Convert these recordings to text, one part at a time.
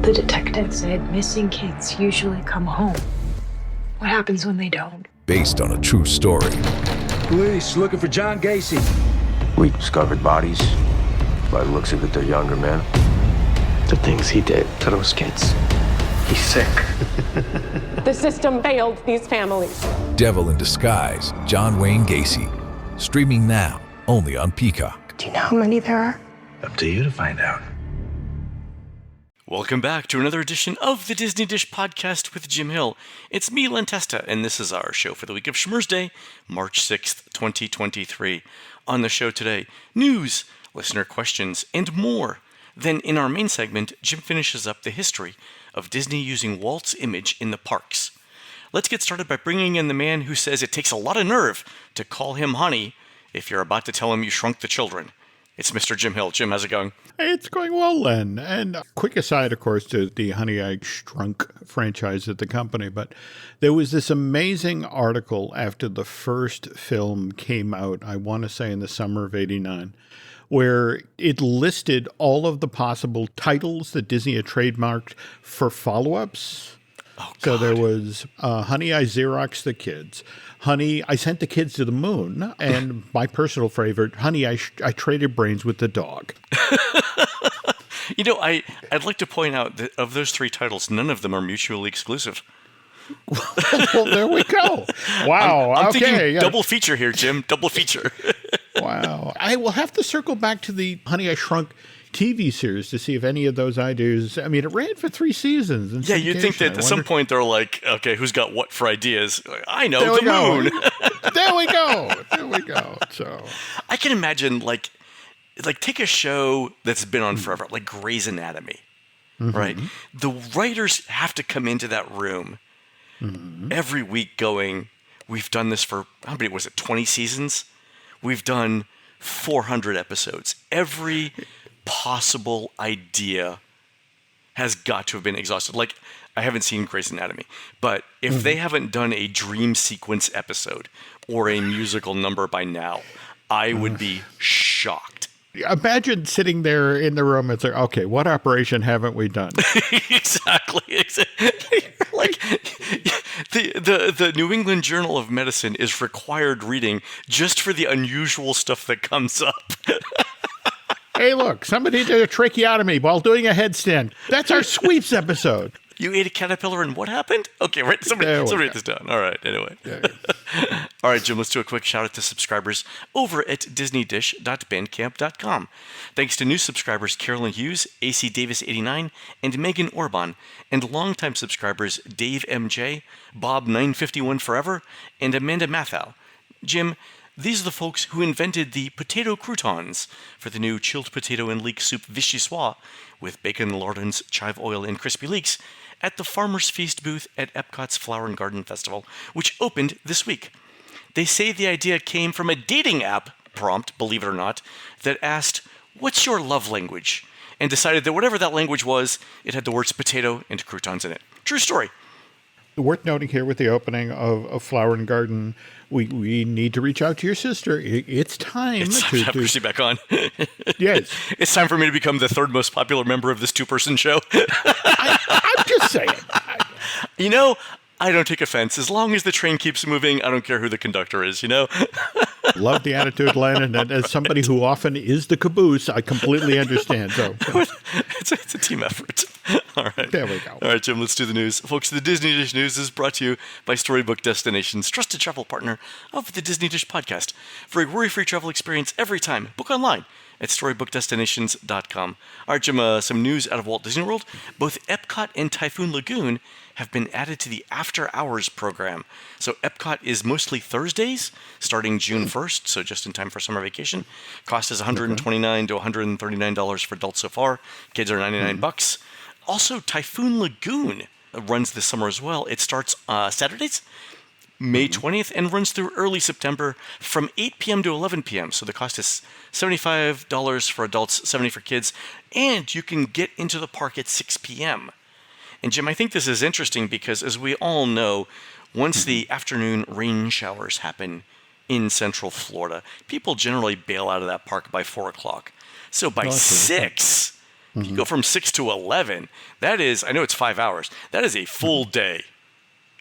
The detective said missing kids usually come home. What happens when they don't? Based on a true story. Police looking for John Gacy. We discovered bodies. By the looks of it, they're younger men. The things he did to those kids. He's sick. The system failed these families. Devil in Disguise, John Wayne Gacy. Streaming now, only on Peacock. Do you know how many there are? Up to you to find out. Welcome back to another edition of the Disney Dish Podcast with Jim Hill. It's me, Len Testa, and this is our show for the week of Schmurz Day, March 6th, 2023. On the show today, news, listener questions, and more. Then in our main segment, Jim finishes up the history of Disney using Walt's image in the parks. Let's get started by bringing in the man who says it takes a lot of nerve to call him honey if you're about to tell him you shrunk the children. It's Mr. Jim Hill. Jim, how's it going? It's going well, Len. And quick aside, of course, to the Honey, I Shrunk franchise at the company, but there was this amazing article after the first film came out, I want to say in the summer of '89, where it listed all of the possible titles that Disney had trademarked for follow-ups. Oh, God. So there was Honey, I Xeroxed the Kids. Honey, I Sent the Kids to the Moon. And my personal favorite, Honey, I Traded Brains with the Dog. You know, I'd like to point out that of those three titles, none of them are mutually exclusive. Well, there we go. Wow. I'm okay. thinking Yeah. double feature here, Jim. Double feature. Wow. I will have to circle back to the Honey, I Shrunk TV series to see if any of those ideas. I mean, it ran for 3 seasons. In Yeah, you'd think that at some point they're like, okay, who's got what for ideas? I know, the moon. There we go. There we go. So I can imagine, like take a show that's been on forever, like Grey's Anatomy, right? The writers have to come into that room every week going, we've done this for, how many was it, 20 seasons? We've done 400 episodes. Every possible idea has got to have been exhausted. Like, I haven't seen Grey's Anatomy, but if they haven't done a dream sequence episode or a musical number by now, I would be shocked. imagine sitting there in the room and saying, okay, what operation haven't we done? Exactly. Like the New England Journal of Medicine is required reading just for the unusual stuff that comes up. Hey, look, somebody did a tracheotomy while doing a headstand. That's our sweeps episode. You ate a caterpillar and what happened? Okay, right. Somebody write this down. All right, anyway. All right, Jim, let's do a quick shout out to subscribers over at disneydish.bandcamp.com. Thanks to new subscribers Carolyn Hughes, AC Davis 89, and Megan Orban, and longtime subscribers Dave MJ, Bob 951 Forever, and Amanda Mathau. Jim, these are the folks who invented the potato croutons for the new chilled potato and leek soup vichyssoise with bacon, lardons, chive oil, and crispy leeks at the Farmer's Feast booth at Epcot's Flower and Garden Festival, which opened this week. They say the idea came from a dating app prompt, believe it or not, that asked, "What's your love language?" and decided that whatever that language was, it had the words potato and croutons in it. True story. Worth noting here with the opening of Flower and Garden, we need to reach out to your sister. It's time to have Chrissy back on. Yes. It's time for me to become the third most popular member of this two-person show. I'm just saying. You know, I don't take offense. As long as the train keeps moving, I don't care who the conductor is, you know? Love the attitude, Len, and as somebody who often is the caboose, I completely understand. So it's a team effort. All right. There we go. All right, Jim, let's do the news. Folks, the Disney Dish News is brought to you by Storybook Destinations, trusted travel partner of the Disney Dish Podcast. For a worry-free travel experience every time, book online at StorybookDestinations.com. All right, Jim, some news out of Walt Disney World. Both Epcot and Typhoon Lagoon have been added to the After Hours program. So Epcot is mostly Thursdays, starting June 1st, so just in time for summer vacation. Cost is $129 to $139 for adults so far. Kids are $99. Also, Typhoon Lagoon runs this summer as well. It starts Saturdays, May 20th, and runs through early September from 8 p.m. to 11 p.m. So the cost is $75 for adults, $70 for kids, and you can get into the park at 6 p.m. And Jim, I think this is interesting because, as we all know, once the afternoon rain showers happen in Central Florida, people generally bail out of that park by 4 o'clock. So by 6, You go from 6 to 11. That is, I know it's 5 hours. That is a full day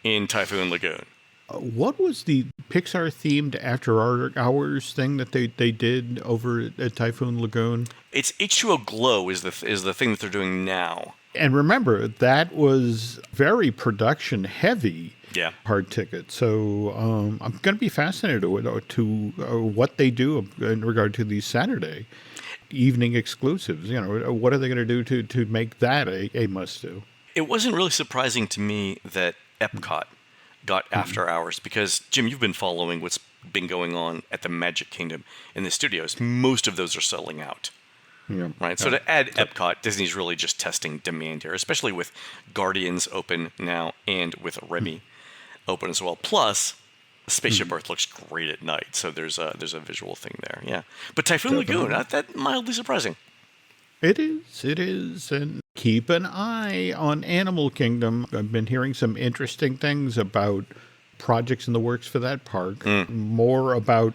in Typhoon Lagoon. What was the Pixar-themed after-hours thing that they did over at Typhoon Lagoon? It's H2O Glow is the thing that they're doing now. And remember, that was very production-heavy. Yeah. Hard ticket. So I'm going to be fascinated to what they do in regard to these Saturday evening exclusives. What are they going to do to make that a must-do? It wasn't really surprising to me that Epcot got after hours because, Jim, you've been following what's been going on at the Magic Kingdom in the studios. Most of those are selling out. Yeah. Right. So to add Epcot, Disney's really just testing demand here, especially with Guardians open now and with Remy open as well. Plus, Spaceship Earth looks great at night, so there's a visual thing there. Yeah. But Typhoon Lagoon, that mildly surprising. It is. And keep an eye on Animal Kingdom. I've been hearing some interesting things about projects in the works for that park. More about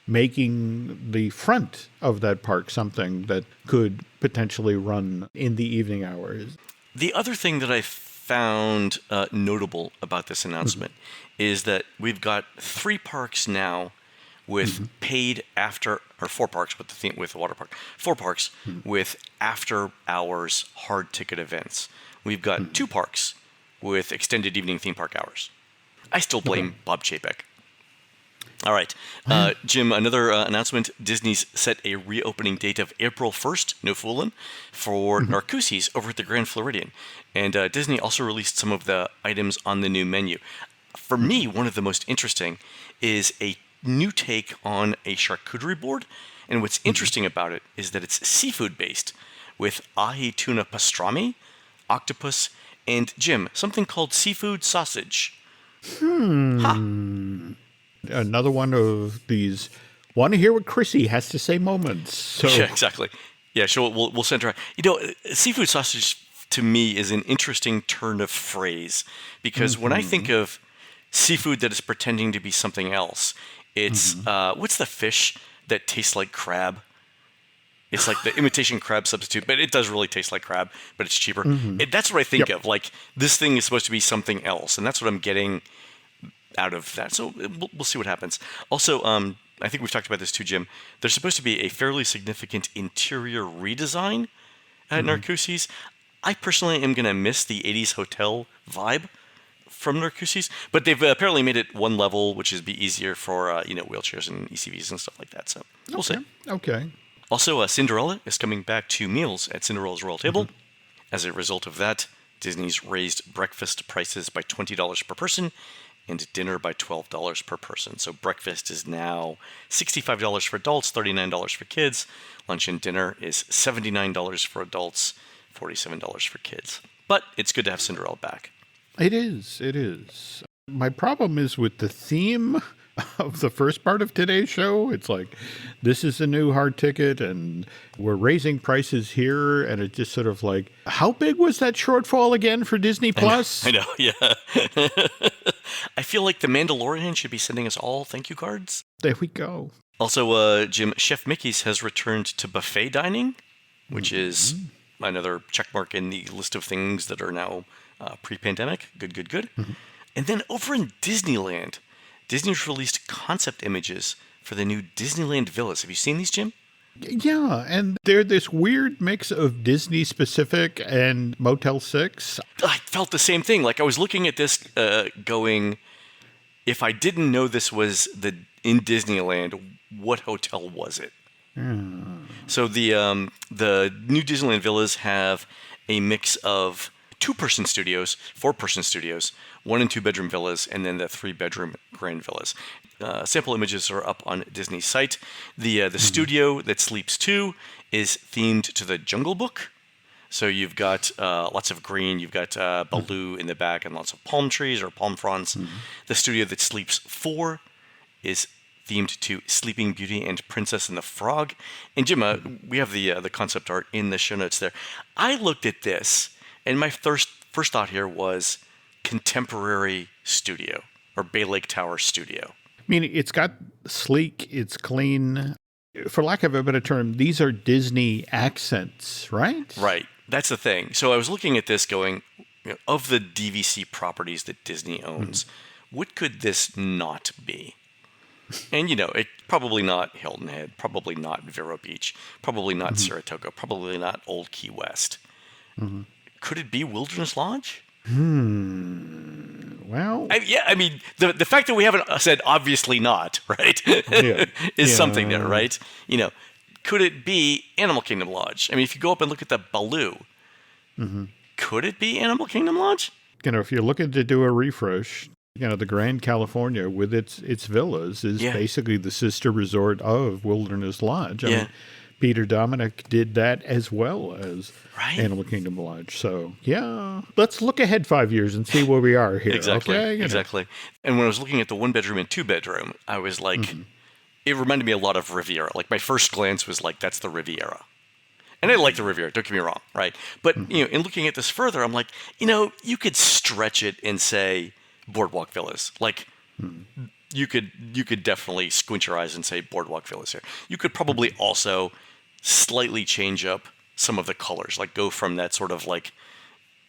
making the front of that park something that could potentially run in the evening hours. The other thing that I found notable about this announcement is that we've got 3 parks now with paid after, or 4 parks with the water park, 4 parks with after hours hard ticket events. We've got 2 parks with extended evening theme park hours. I still blame Bob Chapek. All right. Jim, another announcement. Disney's set a reopening date of April 1st, no foolin', for Narcoossee's over at the Grand Floridian. And Disney also released some of the items on the new menu. For me, one of the most interesting is a new take on a charcuterie board. And what's interesting about it is that it's seafood-based with ahi tuna pastrami, octopus, and, Jim, something called seafood sausage. Another one of these want to hear what Chrissy has to say moments. So. Yeah, exactly. Yeah, sure. We'll send her. Seafood sausage to me is an interesting turn of phrase because when I think of seafood that is pretending to be something else, it's what's the fish that tastes like crab? It's like the imitation crab substitute, but it does really taste like crab, but it's cheaper. That's what I think of. Like, this thing is supposed to be something else, and that's what I'm getting out of that. So we'll see what happens. Also, I think we've talked about this too, Jim. There's supposed to be a fairly significant interior redesign at Narcoossee's. I personally am going to miss the 80s hotel vibe from Narcoossee's, but they've apparently made it one level, which is be easier for wheelchairs and ECVs and stuff like that. So we'll see. Okay. Also, Cinderella is coming back to meals at Cinderella's Royal Table. As a result of that, Disney's raised breakfast prices by $20 per person and dinner by $12 per person. So breakfast is now $65 for adults, $39 for kids. Lunch and dinner is $79 for adults, $47 for kids. But it's good to have Cinderella back. It is. My problem is with the theme of the first part of today's show. It's like, this is a new hard ticket and we're raising prices here. And it's just sort of like, how big was that shortfall again for Disney Plus? I know, yeah. I feel like the Mandalorian should be sending us all thank you cards. There we go. Also, Jim, Chef Mickey's has returned to buffet dining, which is another checkmark in the list of things that are now pre-pandemic. Good. And then over in Disneyland, Disney's released concept images for the new Disneyland villas. Have you seen these, Jim? Yeah, and they're this weird mix of Disney-specific and Motel 6. I felt the same thing. Like, I was looking at this going, if I didn't know this was in Disneyland, what hotel was it? So the new Disneyland villas have a mix of 2-person studios, 4-person studios, 1- and 2-bedroom villas, and then the 3-bedroom grand villas. Sample images are up on Disney's site. The studio that sleeps 2 is themed to the Jungle Book. So you've got lots of green, you've got Baloo in the back, and lots of palm trees or palm fronds. The studio that sleeps 4 is themed to Sleeping Beauty and Princess and the Frog. And Jim, we have the concept art in the show notes there. I looked at this, and my first thought here was contemporary studio or Bay Lake Tower studio. I mean, it's got sleek, it's clean. for lack of a better term, these are Disney accents, right? Right. That's the thing. So I was looking at this going, of the DVC properties that Disney owns, what could this not be? And, it probably not Hilton Head, probably not Vero Beach, probably not Saratoga, probably not Old Key West. Could it be Wilderness Lodge? Well, the fact that we haven't said obviously not, right, is something there, right? Could it be Animal Kingdom Lodge? I mean, if you go up and look at the Baloo, could it be Animal Kingdom Lodge? If you're looking to do a refresh, the Grand California with its villas is basically the sister resort of Wilderness Lodge. I mean, Peter Dominic did that as well as Animal Kingdom Lodge. So, let's look ahead 5 years and see where we are here. Exactly, okay? Exactly. And when I was looking at the 1-bedroom and 2-bedroom, I was like, it reminded me a lot of Riviera. Like, my first glance was like, that's the Riviera. And I like the Riviera, don't get me wrong, right? But, in looking at this further, I'm like, you could stretch it and say Boardwalk Villas. Like, you could definitely squint your eyes and say Boardwalk Villas here. You could probably also slightly change up some of the colors, like go from that sort of like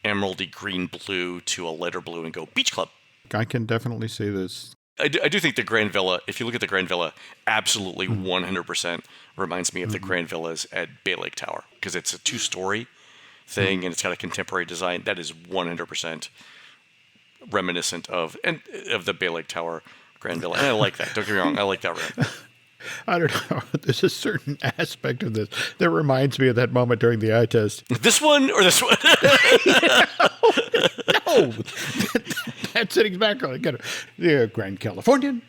emeraldy green blue to a lighter blue and go Beach Club. I can definitely see this. I do think the Grand Villa, if you look at the Grand Villa, absolutely 100% reminds me of the Grand Villas at Bay Lake Tower, because it's a 2-story thing and it's got a contemporary design that is 100% reminiscent of the Bay Lake Tower Grand Villa. And I like that. Don't get me wrong. I like that room. I don't know. There's a certain aspect of this that reminds me of that moment during the eye test. This one or this one? No. That's it exactly. The Grand Californian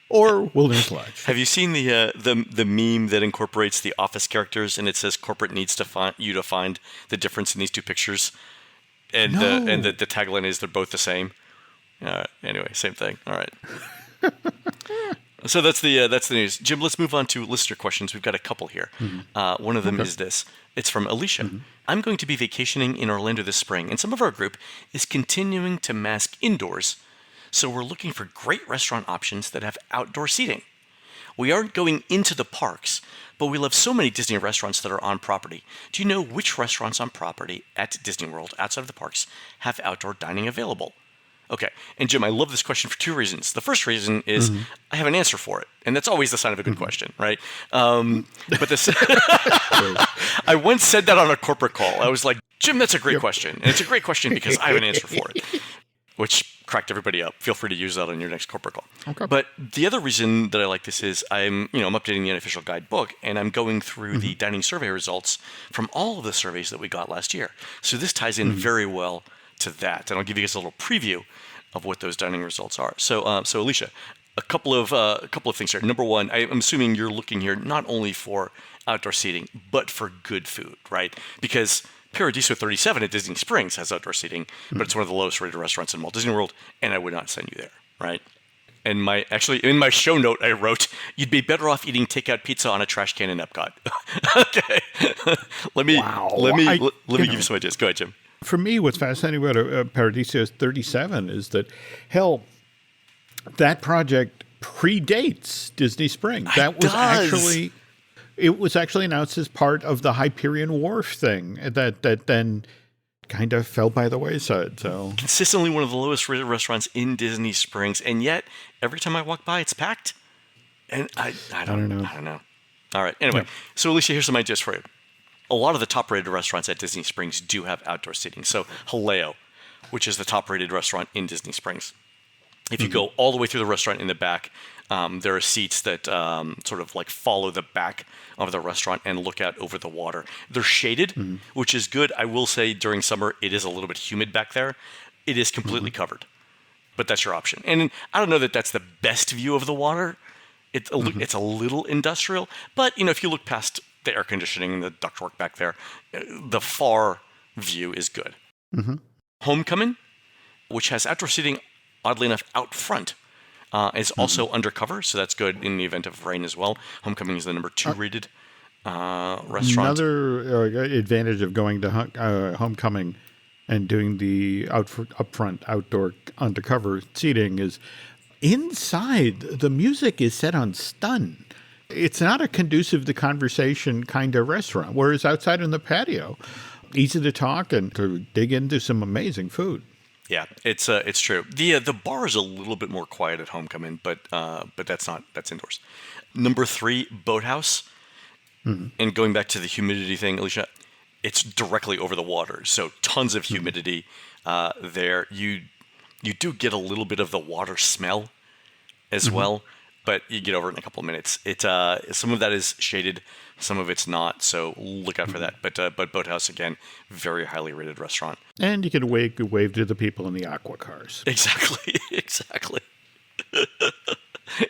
or Wilderness Lodge. Have you seen the meme that incorporates the Office characters and it says corporate needs to find the difference in these two pictures? And the tagline is they're both the same. Anyway, same thing. All right. So that's the news. Jim, let's move on to listener questions. We've got a couple here. One of them is this. It's from Alicia. I'm going to be vacationing in Orlando this spring, and some of our group is continuing to mask indoors, so we're looking for great restaurant options that have outdoor seating. We aren't going into the parks, but we love so many Disney restaurants that are on property. Do you know which restaurants on property at Disney World, outside of the parks, have outdoor dining available? Okay, and Jim, I love this question for 2 reasons. The first reason is I have an answer for it, and that's always the sign of a good question, right? But this, I once said that on a corporate call. I was like, Jim, that's a great question, and it's a great question because I have an answer for it, which cracked everybody up. Feel free to use that on your next corporate call. Okay. But the other reason that I like this is I'm updating the unofficial guidebook, and I'm going through the dining survey results from all of the surveys that we got last year. So this ties in very well to that, and I'll give you guys a little preview of what those dining results are. So Alicia, a couple of things here. Number one, I'm assuming you're looking here not only for outdoor seating, but for good food, right? Because Paradiso 37 at Disney Springs has outdoor seating, but it's one of the lowest rated restaurants in Walt Disney World, and I would not send you there, right? And in my show note, I wrote, you'd be better off eating takeout pizza on a trash can in Epcot. Okay. Let me give you some ideas. Go ahead, Jim. For me, what's fascinating about Paradiso 37 is that, hell, that project predates Disney Springs. It was actually announced as part of the Hyperion Wharf thing that then kind of fell by the wayside. So consistently one of the lowest rated restaurants in Disney Springs, and yet every time I walk by, it's packed. And I don't know. All right. Anyway, So Alicia, here's some ideas for you. A lot of the top-rated restaurants at Disney Springs do have outdoor seating. So Haleo, which is the top-rated restaurant in Disney Springs. If you go all the way through the restaurant in the back, there are seats that sort of like follow the back of the restaurant and look out over the water. They're shaded, which is good. I will say during summer, it is a little bit humid back there. It is completely covered, but that's your option. And I don't know that that's the best view of the water. It's a little industrial, but if you look past the air conditioning and the ductwork back there, the far view is good. Homecoming, which has outdoor seating, oddly enough, out front, is also undercover, so that's good in the event of rain as well. Homecoming is the number 2 rated restaurant. Another advantage of going to Homecoming and doing the upfront outdoor undercover seating is inside the music is set on stun. It's not a conducive to conversation kind of restaurant, whereas outside on the patio, easy to talk and to dig into some amazing food. Yeah, it's true. The bar is a little bit more quiet at Homecoming, but that's indoors. Number 3, Boathouse. Mm-hmm. And going back to the humidity thing, Alicia, it's directly over the water, so tons of humidity there. You do get a little bit of the water smell as well, but you get over it in a couple of minutes. Some of that is shaded, some of it's not, so look out for that. But Boathouse, again, very highly rated restaurant. And you can wave to the people in the aqua cars. Exactly.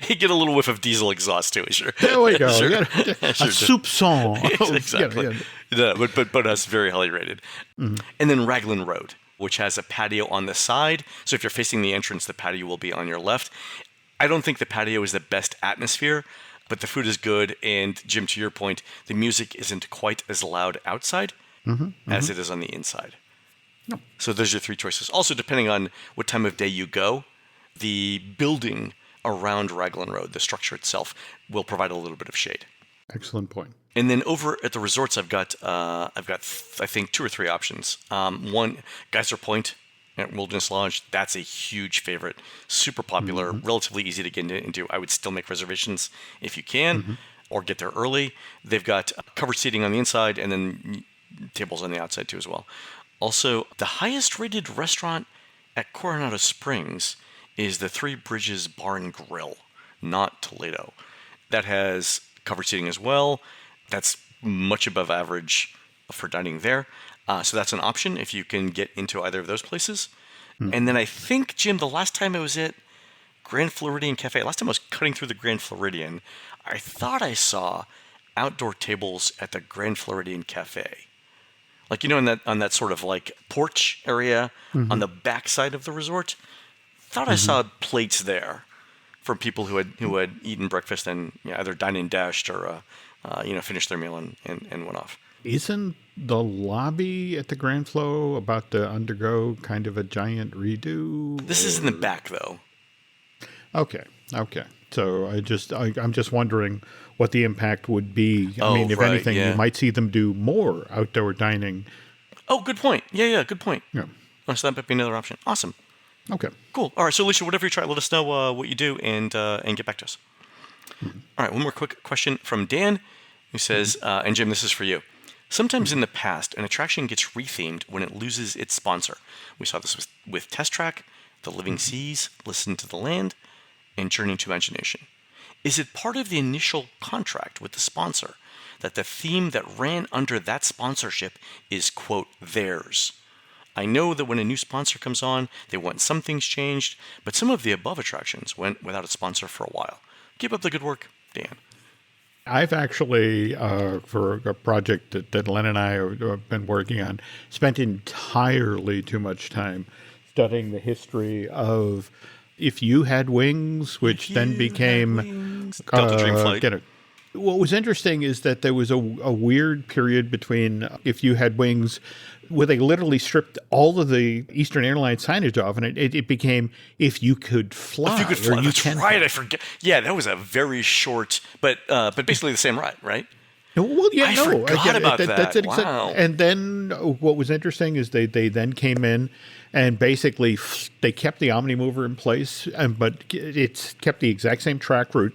You get a little whiff of diesel exhaust too, sure. There we go. Sure. A soupçon. Exactly. Yeah, but Boathouse is very highly rated. Mm-hmm. And then Raglan Road, which has a patio on the side. So if you're facing the entrance, the patio will be on your left. I don't think the patio is the best atmosphere, but the food is good. And Jim, to your point, the music isn't quite as loud outside as it is on the inside. No. So those are your 3 choices. Also, depending on what time of day you go, the building around Raglan Road, the structure itself, will provide a little bit of shade. Excellent point. And then over at the resorts, I've got I think 2 or 3 options. One, Geyser Point at Wilderness Lodge. That's a huge favorite, super popular, relatively easy to get into. I would still make reservations if you can, or get there early. They've got covered seating on the inside, and then tables on the outside too as well. Also, the highest rated restaurant at Coronado Springs is the 3 Bridges Bar and Grill, not Toledo. That has covered seating as well. That's much above average for dining there. So that's an option if you can get into either of those places. And then I think, Jim, the last time I was at Grand Floridian Cafe, last time I was cutting through the Grand Floridian, I thought I saw outdoor tables at the Grand Floridian Cafe. Like, on that sort of like porch area on the back side of the resort. Thought I saw plates there from people who had eaten breakfast and either dined and dashed or finished their meal and went off. Isn't the lobby at the Grand Flo about to undergo kind of a giant redo? This is in the back, though. Okay. So I'm just wondering what the impact would be. I mean, if anything, you might see them do more outdoor dining. Oh, good point. Yeah, good point. Yeah. Oh, so that might be another option. Awesome. Okay. Cool. All right. So, Alicia, whatever you try, let us know what you do and get back to us. All right. One more quick question from Dan, who says, and Jim, this is for you. Sometimes in the past, an attraction gets rethemed when it loses its sponsor. We saw this with Test Track, The Living Seas, Listen to the Land, and Journey to Imagination. Is it part of the initial contract with the sponsor that the theme that ran under that sponsorship is, quote, theirs? I know that when a new sponsor comes on, they want some things changed, but some of the above attractions went without a sponsor for a while. Keep up the good work, Dan. I've actually, for a project that Len and I have been working on, spent entirely too much time studying the history of If You Had Wings, which then became Delta Dream Flight. What was interesting is that there was a weird period between If You Had Wings where they literally stripped all of the Eastern Airlines signage off, and it became If You Could Fly. If You Could Fly, that's right, I forget. Yeah, that was a very short, but basically the same ride, right? Well, yeah, I forgot about that. That's it. Wow. And then what was interesting is they then came in and basically they kept the Omnimover in place, but it's kept the exact same track route,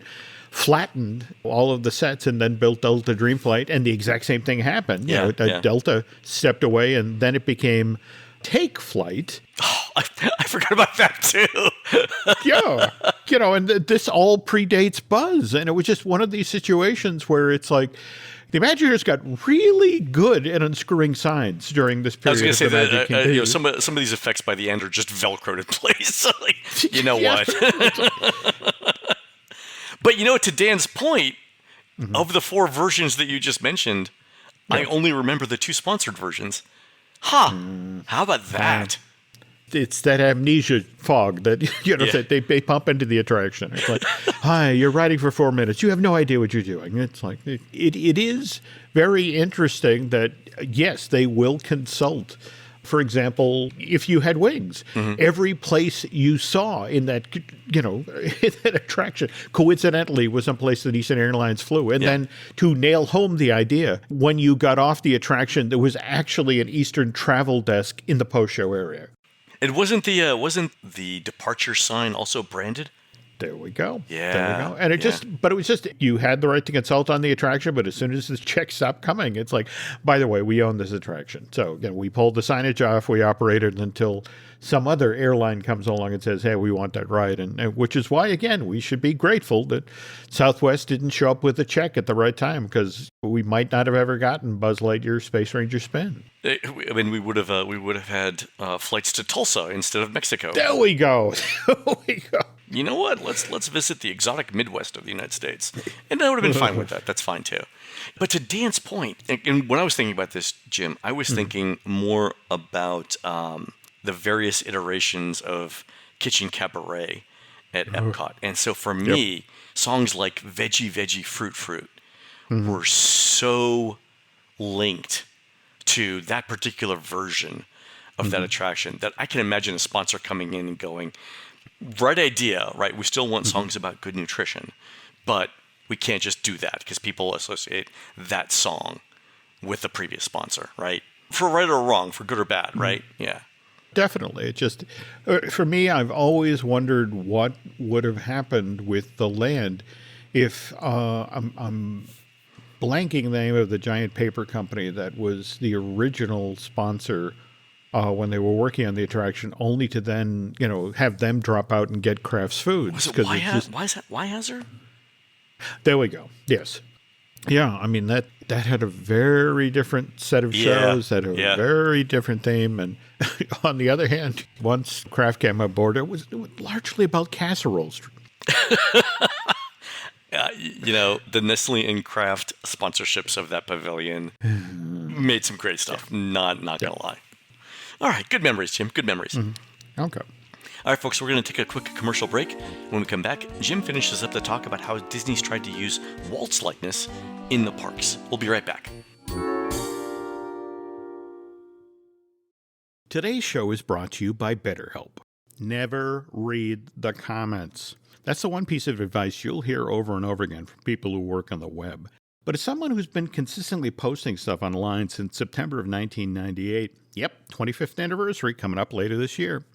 flattened all of the sets, and then built Delta Dream Flight, and the exact same thing happened. Delta stepped away, and then it became Take Flight. Oh, I forgot about that too. Yeah. And this all predates Buzz, and it was just one of these situations where it's like the Imagineers got really good at unscrewing signs during this period. I was going to say that some of these effects by the end are just Velcroed in place. So what? But to Dan's point, of the 4 versions that you just mentioned, I only remember the 2 sponsored versions. How about that? It's that amnesia fog that that they pump into the attraction. It's like, hi, you're riding for 4 minutes. You have no idea what you're doing. It's like it is very interesting that yes, they will consult For example, if you had wings, every place you saw in that, in that attraction, coincidentally, was some place that Eastern Airlines flew. And then to nail home the idea, when you got off the attraction, there was actually an Eastern travel desk in the post-show area. And wasn't the departure sign also branded? There we go. Yeah. There we go. And it was just, you had the right to consult on the attraction, but as soon as the check stopped coming, it's like, by the way, we own this attraction. So again, we pulled the signage off, we operated until some other airline comes along and says, hey, we want that right. And which is why, again, we should be grateful that Southwest didn't show up with a check at the right time, because we might not have ever gotten Buzz Lightyear Space Ranger spin. I mean, we would have had flights to Tulsa instead of Mexico. There we go. There we go. You know what? Let's visit the exotic Midwest of the United States. And I would have been fine with that. That's fine, too. But to Dan's point, and when I was thinking about this, Jim, I was thinking more about the various iterations of Kitchen Cabaret at Epcot. And so for me, songs like Veggie, Veggie, Fruit, Fruit were so linked to that particular version of that attraction that I can imagine a sponsor coming in and going, right idea, right? We still want songs about good nutrition, but we can't just do that because people associate that song with the previous sponsor, right? For right or wrong, for good or bad, right? Yeah. Definitely. It just, for me, I've always wondered what would have happened with the land if I'm blanking the name of the giant paper company that was the original sponsor when they were working on the attraction, only to then, have them drop out and get Kraft's Foods. Was it Weyerhaeuser? There we go. Yes. Yeah, I mean, that had a very different set of shows, that had a very different theme. And on the other hand, once Kraft came aboard, it was largely about casseroles. The Nestle and Kraft sponsorships of that pavilion made some great stuff. Not gonna lie. All right, good memories, Jim. Good memories. Okay. All right, folks, we're going to take a quick commercial break. When we come back, Jim finishes up the talk about how Disney's tried to use Walt's likeness in the parks. We'll be right back. Today's show is brought to you by BetterHelp. Never read the comments. That's the one piece of advice you'll hear over and over again from people who work on the web. But as someone who's been consistently posting stuff online since September of 1998, 25th anniversary coming up later this year,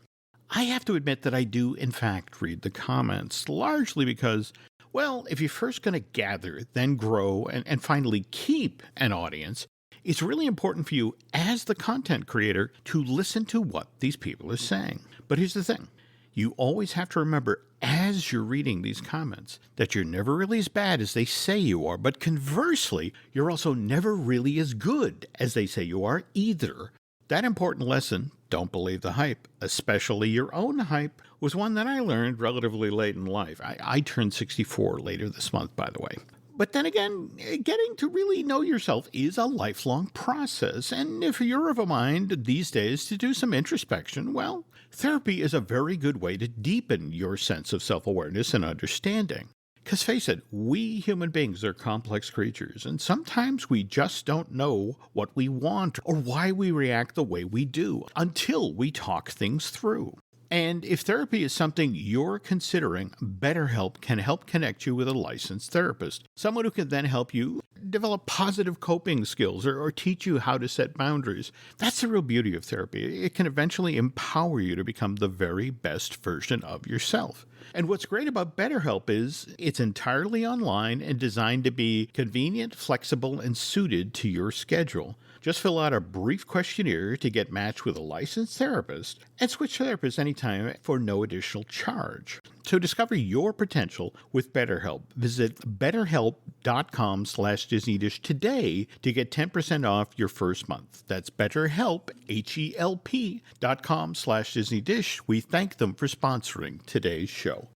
I have to admit that I do, in fact, read the comments, largely because, well, if you're first going to gather, then grow, and finally keep an audience, it's really important for you as the content creator to listen to what these people are saying. But here's the thing. You always have to remember, as you're reading these comments, that you're never really as bad as they say you are, but conversely, you're also never really as good as they say you are either. That important lesson, don't believe the hype, especially your own hype, was one that I learned relatively late in life. I turned 64 later this month, by the way. But then again, getting to really know yourself is a lifelong process, and if you're of a mind these days to do some introspection, well, therapy is a very good way to deepen your sense of self-awareness and understanding. Because face it, we human beings are complex creatures, and sometimes we just don't know what we want or why we react the way we do until we talk things through. And if therapy is something you're considering, BetterHelp can help connect you with a licensed therapist, someone who can then help you develop positive coping skills or teach you how to set boundaries. That's the real beauty of therapy. It can eventually empower you to become the very best version of yourself. And what's great about BetterHelp is it's entirely online and designed to be convenient, flexible, and suited to your schedule. Just fill out a brief questionnaire to get matched with a licensed therapist and switch therapists anytime for no additional charge. So discover your potential with BetterHelp. Visit betterhelp.com/DisneyDish today to get 10% off your first month. That's BetterHelp, HELP.com/DisneyDish. We thank them for sponsoring today's show.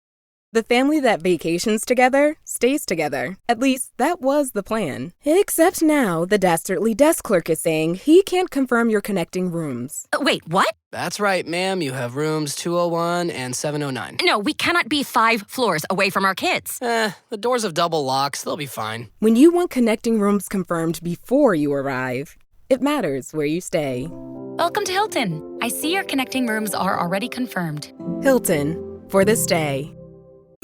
The family that vacations together stays together. At least, that was the plan. Except now, the dastardly desk clerk is saying he can't confirm your connecting rooms. Wait, what? That's right, ma'am. You have rooms 201 and 709. No, we cannot be 5 floors away from our kids. The doors have double locks. They'll be fine. When you want connecting rooms confirmed before you arrive, it matters where you stay. Welcome to Hilton. I see your connecting rooms are already confirmed. Hilton, for this day.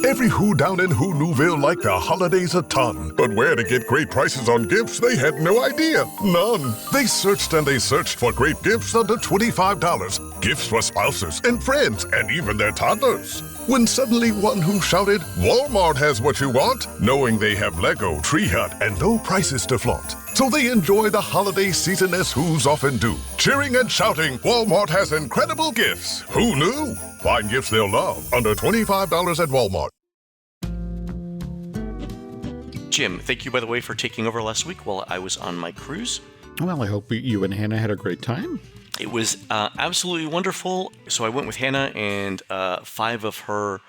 Every Who down in Who Newville liked the holidays a ton. But where to get great prices on gifts, they had no idea. None. They searched and they searched for great gifts under $25. Gifts for spouses and friends and even their toddlers. When suddenly one Who shouted, Walmart has what you want, knowing they have Lego, Tree Hut, and low prices to flaunt. So they enjoy the holiday season as Who's often do. Cheering and shouting, Walmart has incredible gifts. Who knew? Find gifts they'll love under $25 at Walmart. Jim, thank you, by the way, for taking over last week while I was on my cruise. Well, I hope you and Hannah had a great time. It was absolutely wonderful. So I went with Hannah and 5 of her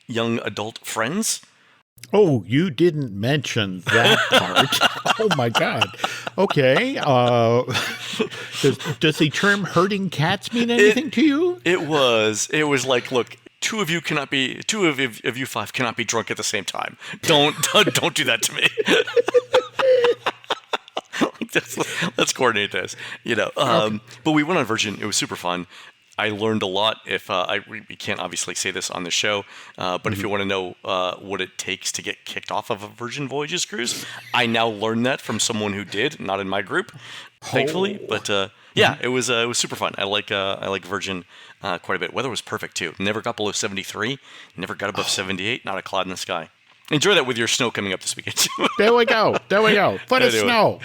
young adult friends. Oh, you didn't mention that part. Oh, my God. Okay. Does the term herding cats mean anything to you? It was like, look, two of you 5 cannot be drunk at the same time. Don't do that to me. Let's coordinate this, Okay. But we went on Virgin. It was super fun. I learned a lot. We can't obviously say this on the show, but if you want to know what it takes to get kicked off of a Virgin Voyages cruise, I now learned that from someone who did, not in my group, thankfully. But it was super fun. I like Virgin quite a bit. Weather was perfect too. Never got below 73. Never got above 78. Not a cloud in the sky. Enjoy that with your snow coming up this weekend. There we go. Foot of snow.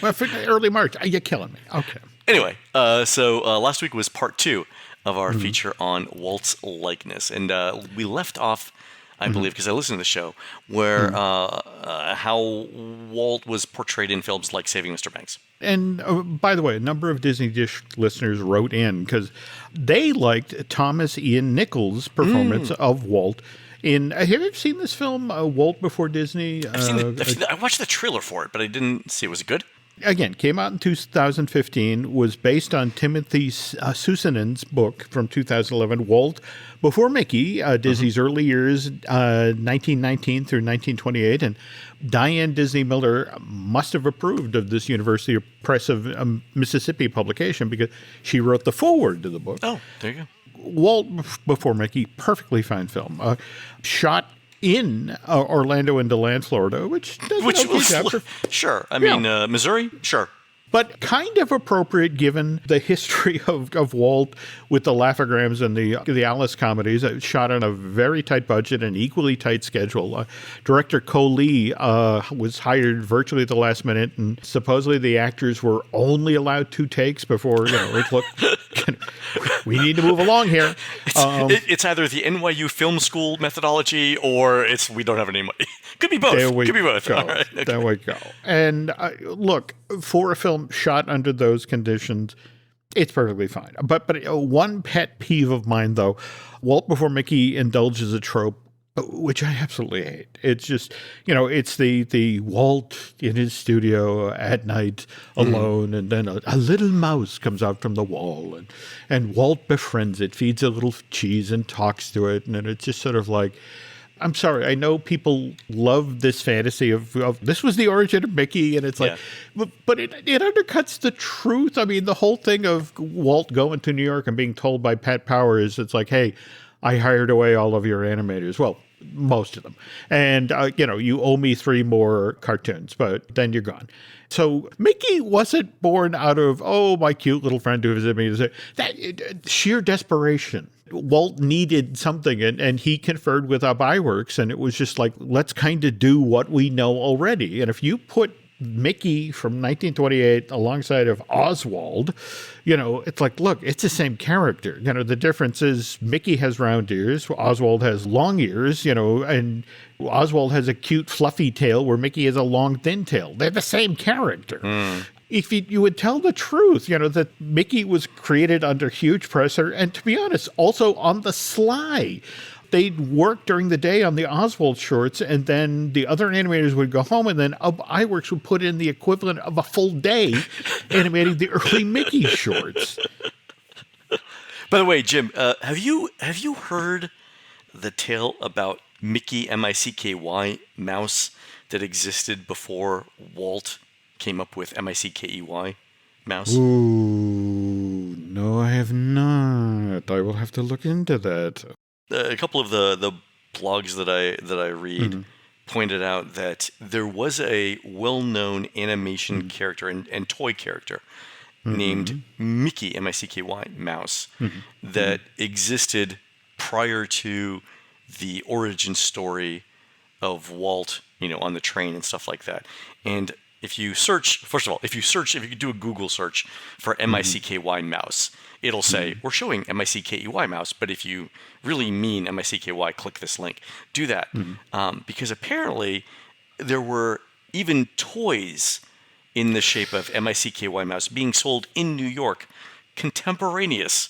Early March. You're killing me. Okay. Anyway, so last week was part 2 of our feature on Walt's likeness. And we left off, I believe, because I listened to the show, where how Walt was portrayed in films like Saving Mr. Banks. And by the way, a number of Disney Dish listeners wrote in because they liked Thomas Ian Nichols' performance of Walt. Have you ever seen this film, Walt Before Disney? I watched the trailer for it, but I didn't see it. Was it good? Again, came out in 2015, was based on Timothy Susanen's book from 2011, Walt Before Mickey, Disney's early years, 1919 through 1928. And Diane Disney Miller must have approved of this University Press of Mississippi publication because she wrote the foreword to the book. Oh, there you go. Walt Before Mickey, perfectly fine film. Shot in Orlando and DeLand, Florida, which sure. I mean, Missouri, sure. But kind of appropriate given the history of Walt with the Laugh-O-Grams and the Alice comedies. Shot on a very tight budget and equally tight schedule. Director Co Lee was hired virtually at the last minute, and supposedly the actors were only allowed 2 takes before, look, we need to move along here. It's either the NYU Film School methodology or we don't have any money. Could be both. Could be both. Go. All right, okay. There we go. And look, for a film shot under those conditions, it's perfectly fine. But one pet peeve of mine, though, Walt Before Mickey indulges a trope which I absolutely hate. It's just, it's the Walt in his studio at night alone, and then a little mouse comes out from the wall, and Walt befriends it, feeds a little cheese and talks to it, and then it's just sort of like, I'm sorry, I know people love this fantasy of this was the origin of Mickey, and it's like, but it undercuts the truth. I mean, the whole thing of Walt going to New York and being told by Pat Powers, it's like, hey, I hired away all of your animators. Well, most of them. And, you owe me 3 more cartoons, but then you're gone. So Mickey wasn't born out of, my cute little friend who visited me. That sheer desperation. Walt needed something, and he conferred with Iwerks, and it was just like, let's kind of do what we know already. And if you put Mickey from 1928 alongside of Oswald, it's like, look, it's the same character. The difference is Mickey has round ears, Oswald has long ears, and Oswald has a cute fluffy tail where Mickey has a long thin tail. They're the same character. If you would tell the truth, that Mickey was created under huge pressure, and to be honest, also on the sly. They'd work during the day on the Oswald shorts, and then the other animators would go home, and then Iwerks would put in the equivalent of a full day animating the early Mickey shorts. By the way, Jim, have you heard the tale about Mickey, M-I-C-K-Y, mouse that existed before Walt came up with M-I-C-K-E-Y, mouse? Ooh, no. No, I have not. I will have to look into that. A couple of the blogs that I read pointed out that there was a well-known animation character and toy character named Mickey, M-I-C-K-Y, Mouse, that existed prior to the origin story of Walt, on the train and stuff like that. And if you search, first of all, if you do a Google search for M-I-C-K-Y Mouse, it'll say, we're showing M-I-C-K-E-Y Mouse, but if you really mean M-I-C-K-Y, click this link. Do that. Because apparently there were even toys in the shape of M-I-C-K-Y Mouse being sold in New York, contemporaneous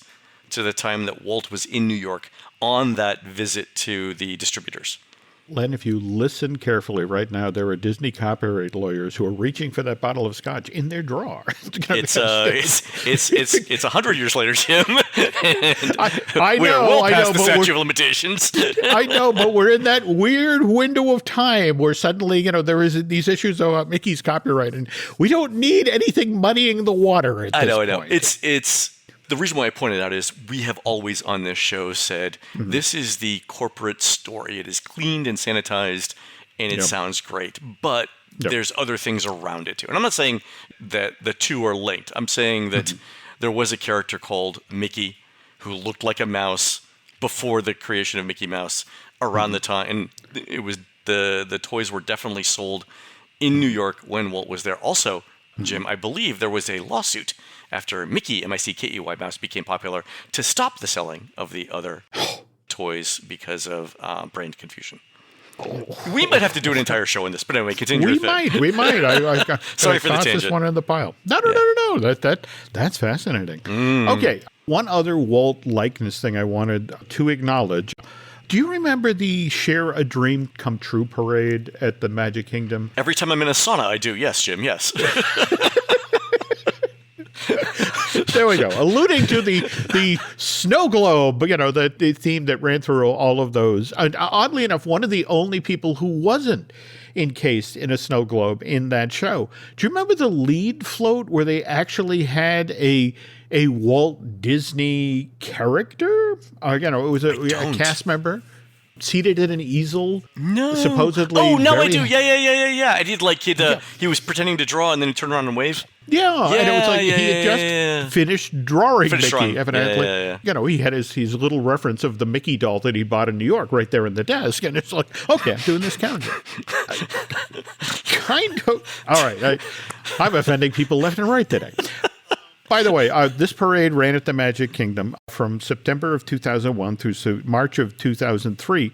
to the time that Walt was in New York on that visit to the distributors. Len, if you listen carefully right now, there are Disney copyright lawyers who are reaching for that bottle of scotch in their drawer. It's 100 years later, Jim. I know, we're well past the but statute of limitations. I know, but we're in that weird window of time where suddenly, there is these issues about Mickey's copyright, and we don't need anything muddying the water at this point. I know. It's the reason why I pointed out is we have always on this show said this is the corporate story. It is cleaned and sanitized, and it sounds great, but there's other things around it too. And I'm not saying that the two are linked. I'm saying that there was a character called Mickey who looked like a mouse before the creation of Mickey Mouse around the time, and it was the toys were definitely sold in New York when Walt was there. Also, Jim, I believe there was a lawsuit after Mickey, M-I-C-K-E-Y Mouse, became popular to stop the selling of the other toys because of brand confusion. We might have to do an entire show on this, but anyway, continue. We might. Sorry for the tangent. This one in the pile. No. That's fascinating. Okay, one other Walt likeness thing I wanted to acknowledge. Do you remember the Share a Dream Come True parade at the Magic Kingdom? Every time I'm in a sauna, I do. Yes, Jim, yes. There we go. Alluding to the snow globe, the theme that ran through all of those. Oddly enough, one of the only people who wasn't encased in a snow globe in that show. Do you remember the lead float where they actually had a Walt Disney character? It was a cast member seated at an easel. No. Supposedly. Oh, no, I do. Yeah. I did he was pretending to draw and then he turned around and waved. Yeah, and it was like he had just finished drawing Mickey, evidently. Yeah. He had his little reference of the Mickey doll that he bought in New York right there in the desk, and it's like, okay, I'm doing this calendar. Kind of. All right, I'm offending people left and right today. By the way, this parade ran at the Magic Kingdom from September of 2001 through March of 2003.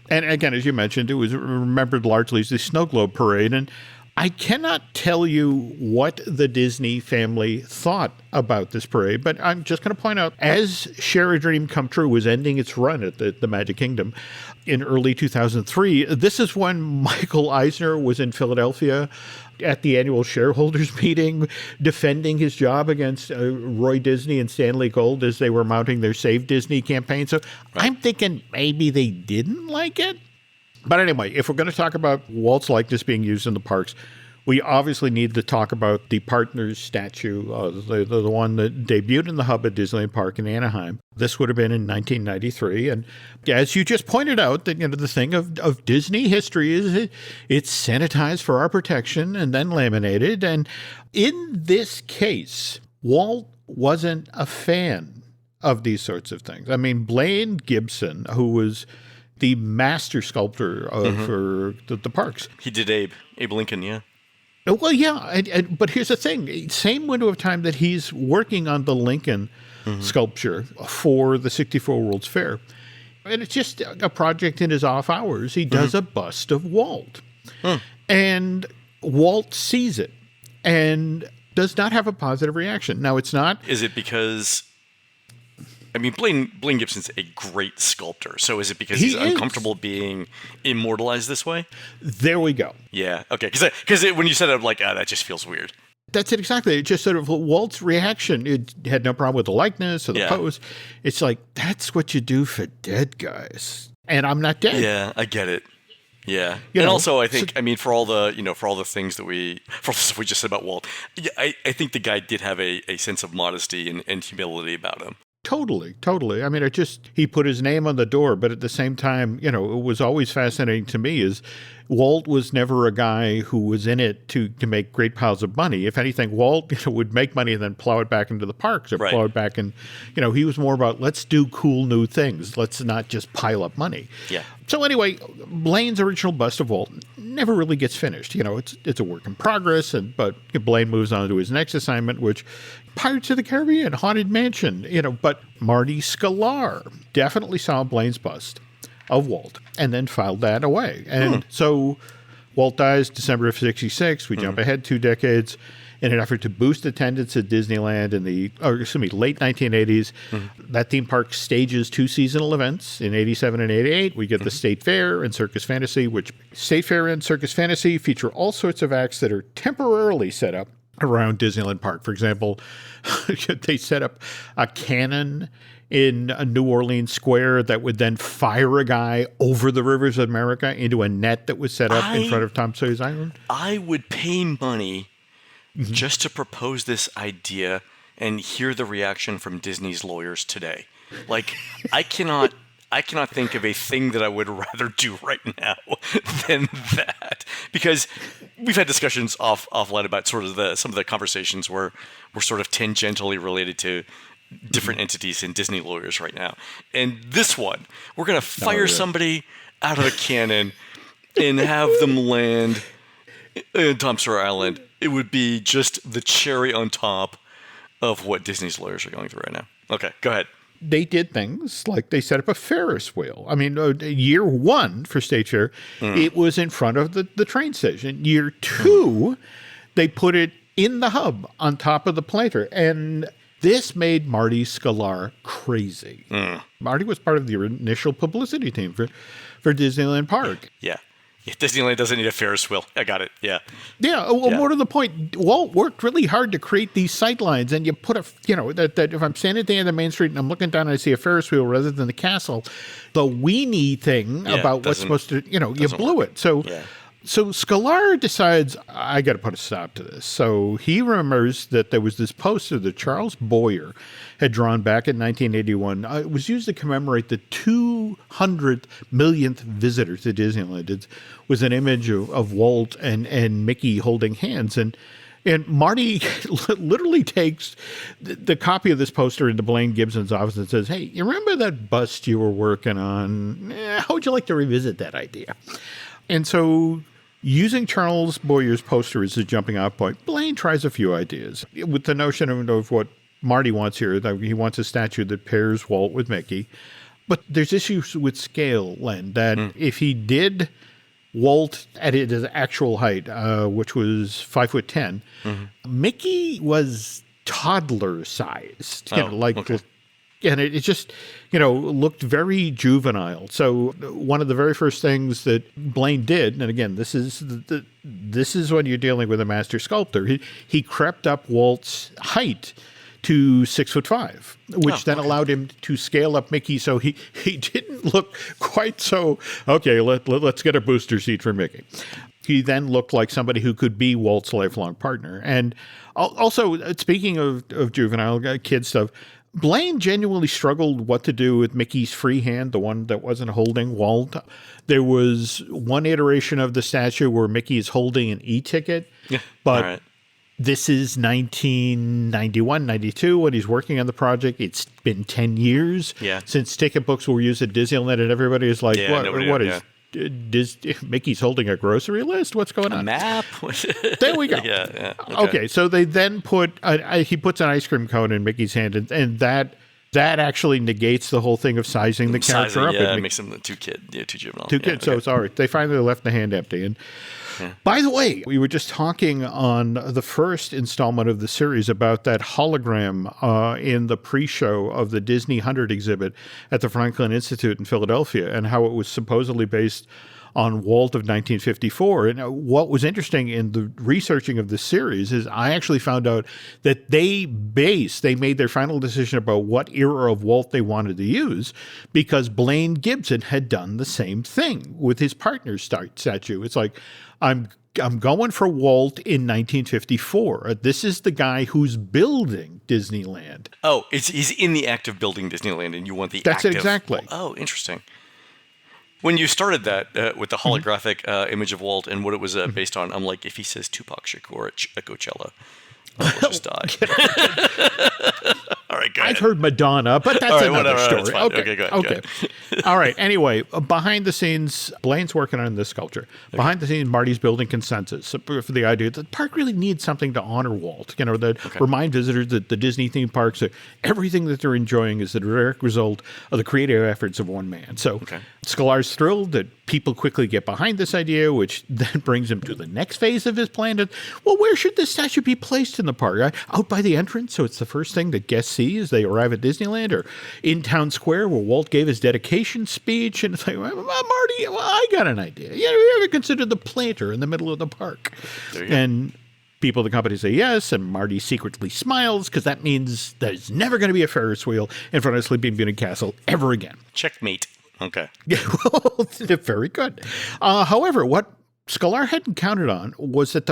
And again, as you mentioned, it was remembered largely as the Snow Globe Parade, and I cannot tell you what the Disney family thought about this parade, but I'm just going to point out, as Share a Dream Come True was ending its run at the Magic Kingdom in early 2003, this is when Michael Eisner was in Philadelphia at the annual shareholders meeting defending his job against Roy Disney and Stanley Gold as they were mounting their Save Disney campaign. So I'm thinking maybe they didn't like it. But anyway, if we're going to talk about Walt's likeness being used in the parks, we obviously need to talk about the Partners statue, the one that debuted in the hub at Disneyland Park in Anaheim. This would have been in 1993. And as you just pointed out, that the thing of Disney history is it's sanitized for our protection and then laminated. And in this case, Walt wasn't a fan of these sorts of things. I mean, Blaine Gibson, who was the master sculptor for the parks. He did Abe Lincoln, yeah. Well, yeah, but here's the thing. Same window of time that he's working on the Lincoln sculpture for the 64 World's Fair. And it's just a project in his off hours. He does a bust of Walt. And Walt sees it and does not have a positive reaction. Now, it's not... Is it because... I mean, Blaine Gibson's a great sculptor. So is it because he's uncomfortable being immortalized this way? There we go. Yeah. Okay. Because when you said it, I'm like, that just feels weird. That's it exactly. It just sort of Walt's reaction. It had no problem with the likeness or the pose. It's like, that's what you do for dead guys. And I'm not dead. Yeah, I get it. Yeah. You And know, also, I think, for all the things for all the stuff we just said about Walt, yeah, I think the guy did have a sense of modesty and humility about him. Totally. I mean, he put his name on the door, but at the same time, it was always fascinating to me is Walt was never a guy who was in it to make great piles of money. If anything, Walt would make money and then plow it back into the parks or plow it back in. He was more about let's do cool new things. Let's not just pile up money. Yeah. So anyway, Blaine's original bust of Walt never really gets finished. It's a work in progress, but Blaine moves on to his next assignment, which Pirates of the Caribbean, Haunted Mansion, but Marty Sklar definitely saw Blaine's bust of Walt and then filed that away. And so Walt dies December of 66. We jump ahead 2 decades in an effort to boost attendance at Disneyland in the late 1980s. That theme park stages 2 seasonal events in 87 and 88. We get the State Fair and Circus Fantasy, which State Fair and Circus Fantasy feature all sorts of acts that are temporarily set up around Disneyland Park. For example, they set up a cannon in a New Orleans square that would then fire a guy over the rivers of America into a net that was set up in front of Tom Sawyer's Island. I would pay money just to propose this idea and hear the reaction from Disney's lawyers today. Like, I cannot think of a thing that I would rather do right now than that, because we've had discussions offline about sort of some of the conversations where we're sort of tangentially related to different entities in Disney lawyers right now. And this one, we're going to fire somebody out of a cannon and have them land in Tom Sawyer Island. It would be just the cherry on top of what Disney's lawyers are going through right now. Okay, go ahead. They did things like they set up a Ferris wheel. I mean, year 1 for State Fair, it was in front of the train station. Year 2, they put it in the hub on top of the planter. And this made Marty Sklar crazy. Marty was part of the initial publicity team for Disneyland Park. Yeah. Disneyland doesn't need a Ferris wheel. I got it. Yeah. Yeah. Well, more to the point, Walt worked really hard to create these sight lines, and you put that if I'm standing at the end of Main Street and I'm looking down and I see a Ferris wheel rather than the castle, the weenie thing about what's supposed to, you blew it. So Sklar decides, I got to put a stop to this. So he remembers that there was this poster that Charles Boyer had drawn back in 1981. It was used to commemorate the 200 millionth visitor to Disneyland. It was an image of Walt and Mickey holding hands. And Marty literally takes the copy of this poster into Blaine Gibson's office and says, hey, you remember that bust you were working on? How would you like to revisit that idea? And so, using Charles Boyer's poster as a jumping off point, Blaine tries a few ideas with the notion of what Marty wants here. That he wants a statue that pairs Walt with Mickey. But there's issues with scale, Len, that if he did Walt at his actual height, which was 5'10", Mickey was toddler sized, and it just, looked very juvenile. So one of the very first things that Blaine did, and again, this is when you're dealing with a master sculptor, he crept up Walt's height to 6'5", which then allowed him to scale up Mickey so he didn't look quite so, okay, let's get a booster seat for Mickey. He then looked like somebody who could be Walt's lifelong partner. And also, speaking of juvenile kid stuff, Blaine genuinely struggled what to do with Mickey's free hand, the one that wasn't holding Walt. There was one iteration of the statue where Mickey is holding an e-ticket, but this is 1991, 92 when he's working on the project. It's been 10 years since ticket books were used at Disneyland, and everybody is like, what is Mickey's holding a grocery list? What's going on? A map? There we go. Okay, so they then he puts an ice cream cone in Mickey's hand, and that actually negates the whole thing of sizing the character up. Yeah, it makes him too juvenile. Too kid, so it's all right. They finally left the hand empty. And by the way, we were just talking on the first installment of the series about that hologram in the pre-show of the Disney 100 exhibit at the Franklin Institute in Philadelphia, and how it was supposedly based on Walt of 1954. And what was interesting in the researching of the series is I actually found out that they made their final decision about what era of Walt they wanted to use because Blaine Gibson had done the same thing with his partner's statue. It's like, I'm going for Walt in 1954. This is the guy who's building Disneyland. Oh, he's in the act of building Disneyland, and you want the That's active... it exactly. Oh, interesting. When you started that with the holographic image of Walt and what it was based on, I'm like, if he says Tupac Shakur at Coachella, I'll just die. All right, go ahead. I've heard Madonna, but that's another story. Okay, go ahead. All right. Anyway, behind the scenes, Blaine's working on this sculpture. Okay. Behind the scenes, Marty's building consensus for the idea that the park really needs something to honor Walt. That remind visitors that the Disney theme parks, everything that they're enjoying is the direct result of the creative efforts of one man. So Sklar's thrilled that people quickly get behind this idea, which then brings him to the next phase of his plan. Well, where should this statue be placed in the park? Out by the entrance, so it's the first thing that guests see as they arrive at Disneyland, or in Town Square where Walt gave his dedication speech. And it's like, well, Marty, I got an idea. You ever considered the planter in the middle of the park? And people at the company say yes, and Marty secretly smiles because that means there's never going to be a Ferris wheel in front of Sleeping Beauty Castle ever again. Checkmate. Okay. Yeah, well, very good. However, what Sklar hadn't counted on was that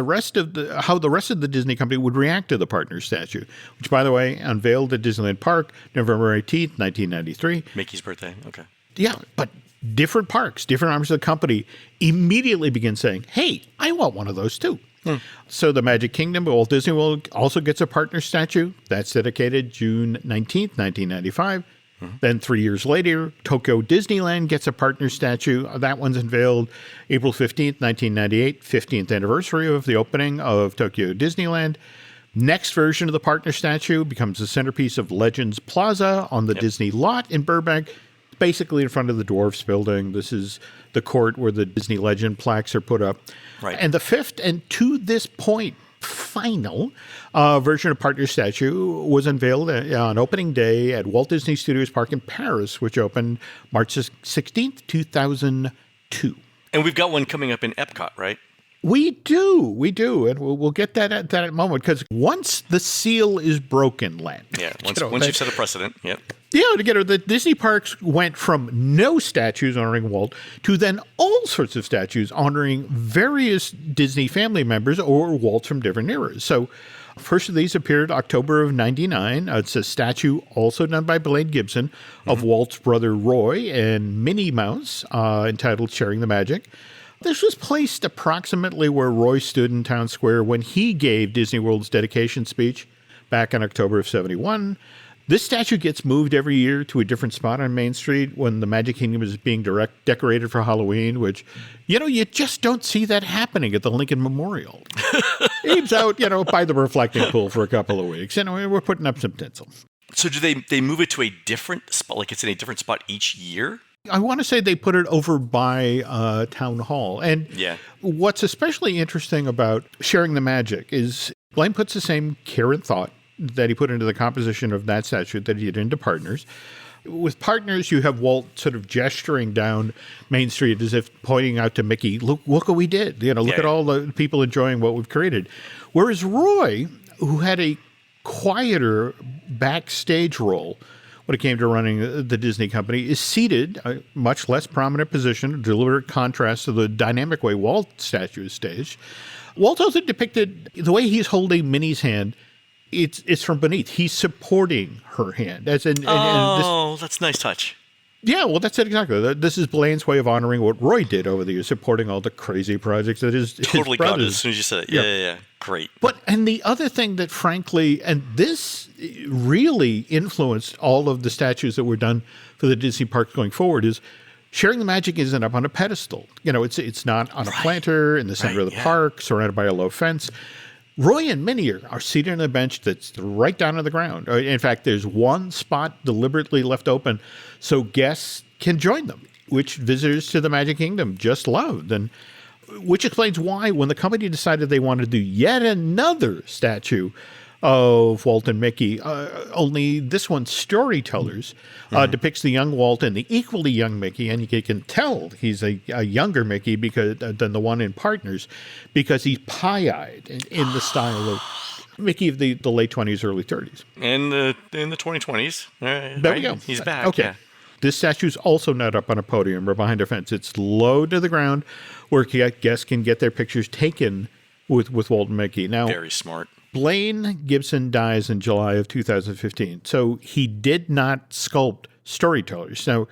how the rest of the Disney company would react to the partner statue, which, by the way, unveiled at Disneyland Park November 18th, 1993. Mickey's birthday. Okay. Yeah, but different parks, different arms of the company immediately begin saying, hey, I want one of those too. So the Magic Kingdom, Walt Disney World, also gets a partner statue. That's dedicated June 19th, 1995. Then 3 years later, Tokyo Disneyland gets a partner statue. That one's unveiled April 15th, 1998, 15th anniversary of the opening of Tokyo Disneyland. Next version of the partner statue becomes the centerpiece of Legends Plaza on the Disney lot in Burbank, basically in front of the Dwarfs building. This is the court where the Disney Legend plaques are put up. Right. And the fifth, and to this point, final version of partner statue was unveiled on opening day at Walt Disney Studios Park in Paris, which opened March 16th, 2002. And we've got one coming up in Epcot, right? We do, and we'll get that at that moment, because once the seal is broken, Len. Yeah, once you've set a precedent, yep. Yeah, the Disney parks went from no statues honoring Walt to then all sorts of statues honoring various Disney family members or Walt's from different eras. So first of these appeared October of 99. It's a statue also done by Blaine Gibson of Walt's brother Roy and Minnie Mouse entitled Sharing the Magic. This was placed approximately where Roy stood in Town Square when he gave Disney World's dedication speech back in October of 71. This statue gets moved every year to a different spot on Main Street when the Magic Kingdom is being decorated for Halloween, which, you just don't see that happening at the Lincoln Memorial. It's out, by the reflecting pool for a couple of weeks. We're putting up some tinsel. So do they move it to a different spot, like it's in a different spot each year? I want to say they put it over by Town Hall. And what's especially interesting about Sharing the Magic is Blaine puts the same care and thought that he put into the composition of that statue that he did into Partners. With Partners, you have Walt sort of gesturing down Main Street as if pointing out to Mickey, look what we did. Look at all the people enjoying what we've created. Whereas Roy, who had a quieter backstage role when it came to running the Disney company, is seated, a much less prominent position, a deliberate contrast to the dynamic way Walt's statue is staged. Walt also depicted the way he's holding Minnie's hand. It's from beneath. He's supporting her hand. That's a nice touch. Yeah, well, that's it exactly. This is Blaine's way of honoring what Roy did over the years, supporting all the crazy projects that his totally brothers. Got it as soon as you said it. Yeah. Great. And the other thing that, frankly, and this really influenced all of the statues that were done for the Disney parks going forward, is Sharing the Magic isn't up on a pedestal. It's not on a planter in the center of the park, surrounded by a low fence. Roy and Minnie are seated on a bench that's right down on the ground. In fact, there's one spot deliberately left open so guests can join them, which visitors to the Magic Kingdom just loved. And which explains why, when the company decided they wanted to do yet another statue of Walt and Mickey, only this one, Storytellers, depicts the young Walt and the equally young Mickey, and you can tell he's a younger Mickey because than the one in Partners, because he's pie-eyed in the style of Mickey of the late 20s, early 30s. In the 2020s. There we go. He's back. Okay. Yeah. This statue's also not up on a podium or behind a fence. It's low to the ground where guests can get their pictures taken with Walt and Mickey. Now, Very smart. Blaine Gibson dies in July of 2015, so he did not sculpt Storytellers. Now,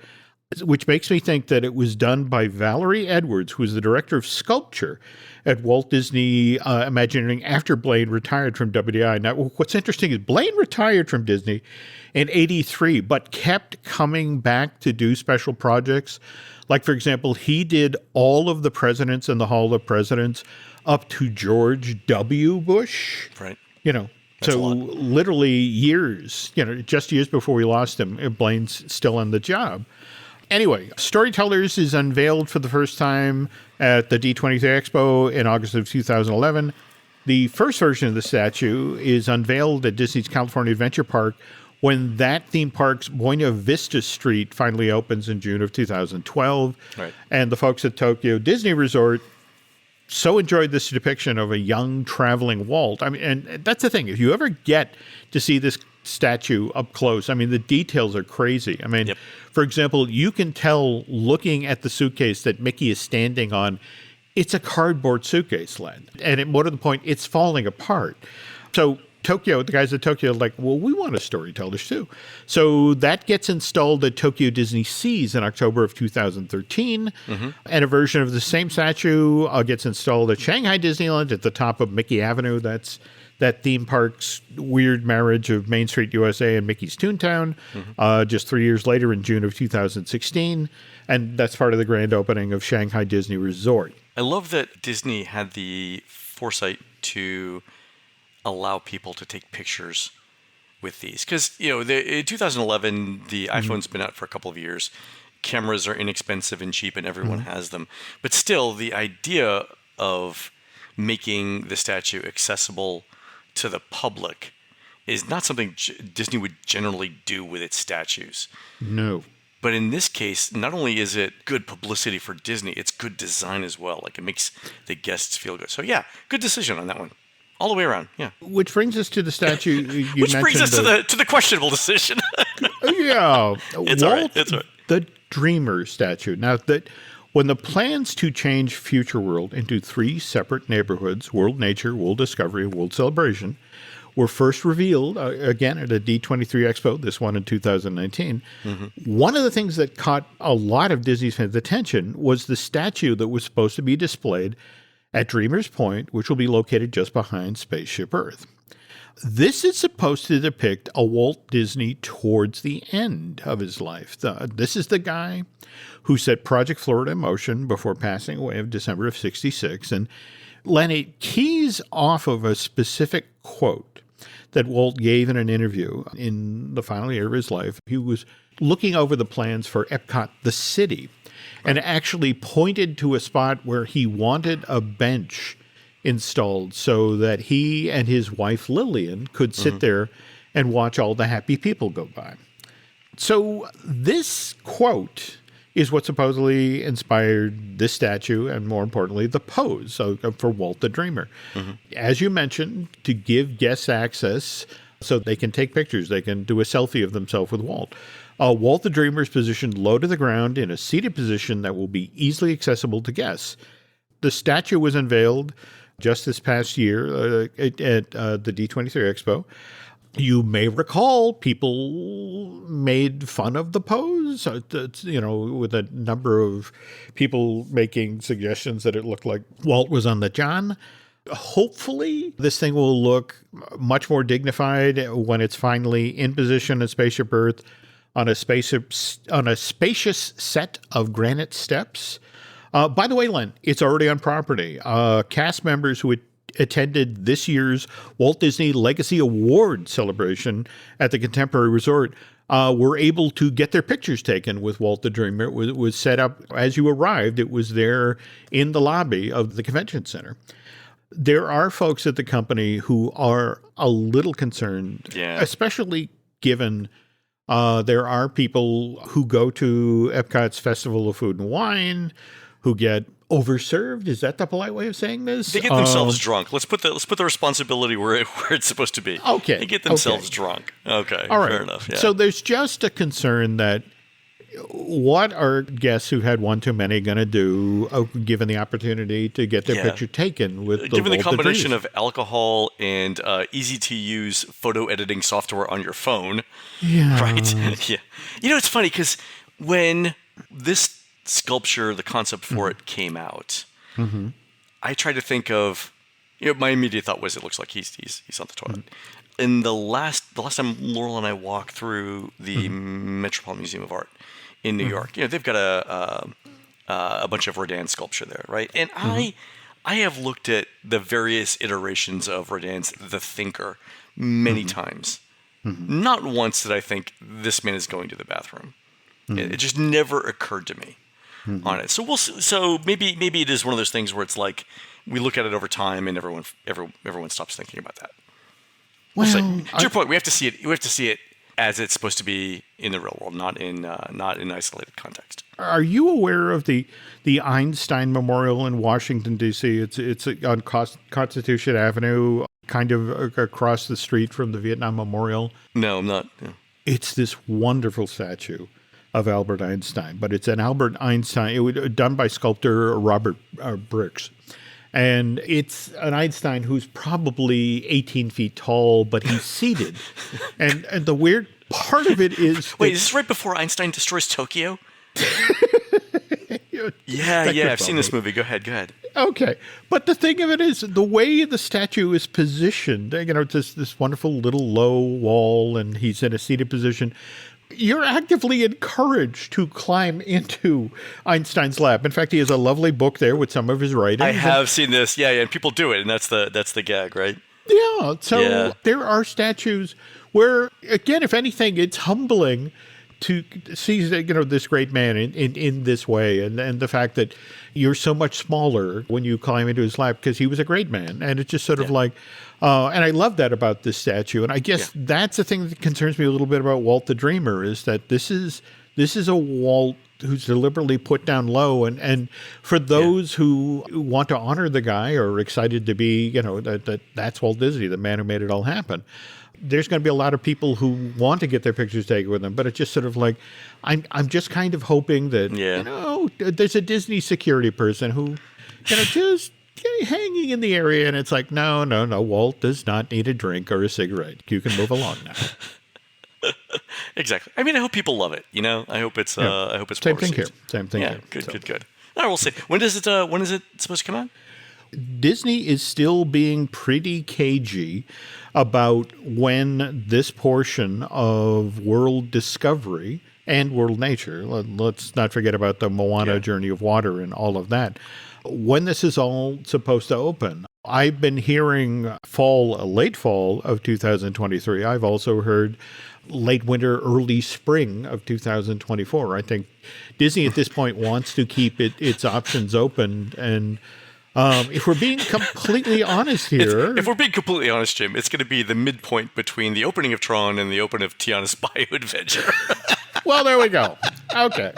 which makes me think that it was done by Valerie Edwards, who was the director of sculpture at Walt Disney Imagineering after Blaine retired from WDI. Now, what's interesting is Blaine retired from Disney in '83, but kept coming back to do special projects. Like, for example, he did all of the presidents in the Hall of Presidents up to George W. Bush. Right. So literally years, just years before we lost him, Blaine's still on the job. Anyway, Storytellers is unveiled for the first time at the D23 Expo in August of 2011. The first version of the statue is unveiled at Disney's California Adventure Park when that theme park's Buena Vista Street finally opens in June of 2012. Right. And the folks at Tokyo Disney Resort so enjoyed this depiction of a young traveling Walt. I mean, and that's the thing. If you ever get to see this statue up close, I mean, the details are crazy. I mean, for example, you can tell looking at the suitcase that Mickey is standing on, it's a cardboard suitcase, Len. And more to the point, it's falling apart. So Tokyo, the guys at Tokyo are like, well, we want a Storytellers too. So that gets installed at Tokyo Disney Seas in October of 2013. And a version of the same statue gets installed at Shanghai Disneyland at the top of Mickey Avenue. That's that theme park's weird marriage of Main Street USA and Mickey's Toontown, just 3 years later in June of 2016. And that's part of the grand opening of Shanghai Disney Resort. I love that Disney had the foresight to allow people to take pictures with these. Because, in 2011, the iPhone's been out for a couple of years. Cameras are inexpensive and cheap and everyone has them. But still, the idea of making the statue accessible to the public is not something Disney would generally do with its statues. No. But in this case, not only is it good publicity for Disney, it's good design as well. Like, it makes the guests feel good. So yeah, good decision on that one. All the way around, yeah. Which brings us to the statue you Which brings us to the questionable decision. Yeah. It's all right. It's all right. The Dreamer statue. Now, when the plans to change Future World into 3 separate neighborhoods, World Nature, World Discovery, and World Celebration, were first revealed, again, at a D23 Expo, this one in 2019, one of the things that caught a lot of Disney's fans' attention was the statue that was supposed to be displayed at Dreamer's Point, which will be located just behind Spaceship Earth. This is supposed to depict a Walt Disney towards the end of his life. This is the guy who set Project Florida in motion before passing away in December of '66. And Lenny keys off of a specific quote that Walt gave in an interview in the final year of his life. He was looking over the plans for Epcot, the city, and actually pointed to a spot where he wanted a bench installed so that he and his wife Lillian could sit there and watch all the happy people go by. So this quote is what supposedly inspired this statue and, more importantly, the pose for Walt the Dreamer. As you mentioned, to give guests access so they can take pictures, they can do a selfie of themselves with Walt. Walt the Dreamer is positioned low to the ground in a seated position that will be easily accessible to guests. The statue was unveiled just this past year at the D23 Expo. You may recall people made fun of the pose, with a number of people making suggestions that it looked like Walt was on the John. Hopefully, this thing will look much more dignified when it's finally in position at Spaceship Earth on a spacious set of granite steps. By the way, Len, it's already on property. Cast members who attended this year's Walt Disney Legacy Award celebration at the Contemporary Resort were able to get their pictures taken with Walt the Dreamer. It was set up as you arrived. It was there in the lobby of the convention center. there are folks at the company who are a little concerned, especially given there are people who go to Epcot's Festival of Food and Wine who get overserved. Is that the polite way of saying this? They get themselves drunk. Let's put the responsibility where it's supposed to be. Okay. They get themselves drunk. Okay. All right. Fair enough. Yeah. So there's just a concern that what are guests who had one too many going to do, given the opportunity to get their picture taken with given the Walt combination Disney? of alcohol and easy to use photo editing software on your phone. Yeah. Right. Yeah. It's funny because when this sculpture, the concept for it came out, I tried to think of, my immediate thought was it looks like he's on the toilet. In the last time Laurel and I walked through the Metropolitan Museum of Art in New York, they've got a bunch of Rodin sculpture there, right? And I have looked at the various iterations of Rodin's The Thinker many times. Not once did I think this man is going to the bathroom. It just never occurred to me on it. So we'll see. So maybe it is one of those things where it's like we look at it over time and everyone stops thinking about that. We'll see. To your point, we have to see it. We have to see it as it's supposed to be in the real world, not in isolated context. Are you aware of the Einstein Memorial in Washington, D.C.? It's on Constitution Avenue, kind of across the street from the Vietnam Memorial. No, I'm not. Yeah. It's this wonderful statue of Albert Einstein, but it's an Albert Einstein. It was done by sculptor Robert Brooks. And it's an Einstein who's probably 18 feet tall, but he's seated. and the weird part of it is... Wait, is this right before Einstein destroys Tokyo? Yeah, I've seen this movie. Go ahead. Okay. But the thing of it is, the way the statue is positioned, this wonderful little low wall, and he's in a seated position. You're actively encouraged to climb into Einstein's lap. In fact, he has a lovely book there with some of his writings. I have seen this. Yeah, and people do it, and that's the gag, right? Yeah. So there are statues where, again, if anything, it's humbling to see this great man in this way, and the fact that you're so much smaller when you climb into his lap because he was a great man, and it's just sort of like. And I love that about this statue. And I guess that's the thing that concerns me a little bit about Walt the Dreamer is that this is a Walt who's deliberately put down low. And for those who want to honor the guy or are excited to be, that's Walt Disney, the man who made it all happen. There's going to be a lot of people who want to get their pictures taken with him. But it's just sort of like, I'm just kind of hoping that, there's a Disney security person who, just... hanging in the area, and it's like, no, Walt does not need a drink or a cigarette. You can move along now. Exactly. I mean, I hope people love it. I hope it's same thing here. Same thing here. Good. All right, we'll see. When is it supposed to come out? Disney is still being pretty cagey about when this portion of world discovery and world nature, let's not forget about the Moana Journey of Water and all of that, when this is all supposed to open. I've been hearing late fall of 2023. I've also heard late winter, early spring of 2024. I think Disney at this point wants to keep its options open. And if we're being completely honest here... If we're being completely honest, Jim, it's going to be the midpoint between the opening of Tron and the opening of Tiana's Bayou Adventure. Well, there we go. Okay.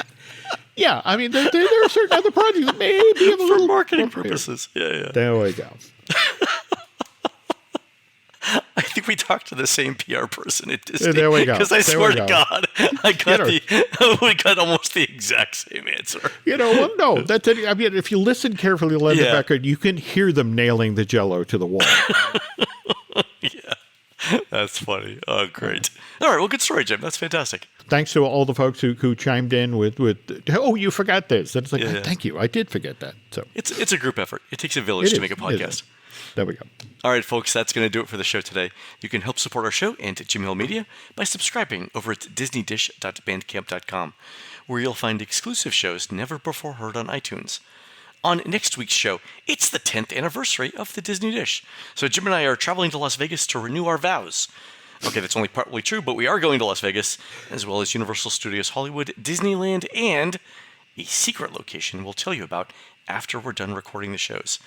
Yeah, I mean, there are certain other projects that may be a little... For marketing purposes. Yeah. There we go. I think we talked to the same PR person at Disney. There we go. Because I swear to God, we got almost the exact same answer. No, that's it. I mean, if you listen carefully to Len Becker, you can hear them nailing the Jell-O to the wall. Yeah, that's funny. Oh, great. All right, well, good story, Jim. That's fantastic. Thanks to all the folks who chimed in with you forgot this. That's like, thank you. I did forget that. So it's a group effort. It takes a village to make a podcast. There we go. All right, folks, that's going to do it for the show today. You can help support our show and Jim Hill Media by subscribing over at disneydish.bandcamp.com, where you'll find exclusive shows never before heard on iTunes. On next week's show, it's the 10th anniversary of the Disney Dish. So Jim and I are traveling to Las Vegas to renew our vows. Okay, that's only partly true, but we are going to Las Vegas, as well as Universal Studios Hollywood, Disneyland, and a secret location we'll tell you about after we're done recording the shows.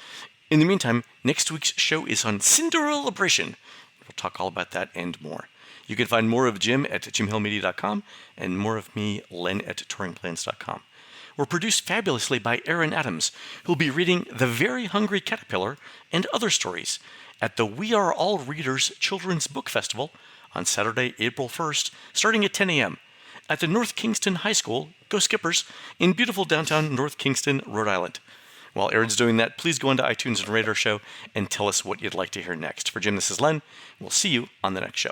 In the meantime, next week's show is on Cinderellabration. We'll talk all about that and more. You can find more of Jim at jimhillmedia.com and more of me, Len, at touringplans.com. We're produced fabulously by Aaron Adams, who'll be reading The Very Hungry Caterpillar and other stories at the We Are All Readers Children's Book Festival on Saturday, April 1st, starting at 10 a.m. at the North Kingston High School, go Skippers, in beautiful downtown North Kingston, Rhode Island. While Aaron's doing that, please go into iTunes and rate our show and tell us what you'd like to hear next. For Jim, this is Len. We'll see you on the next show.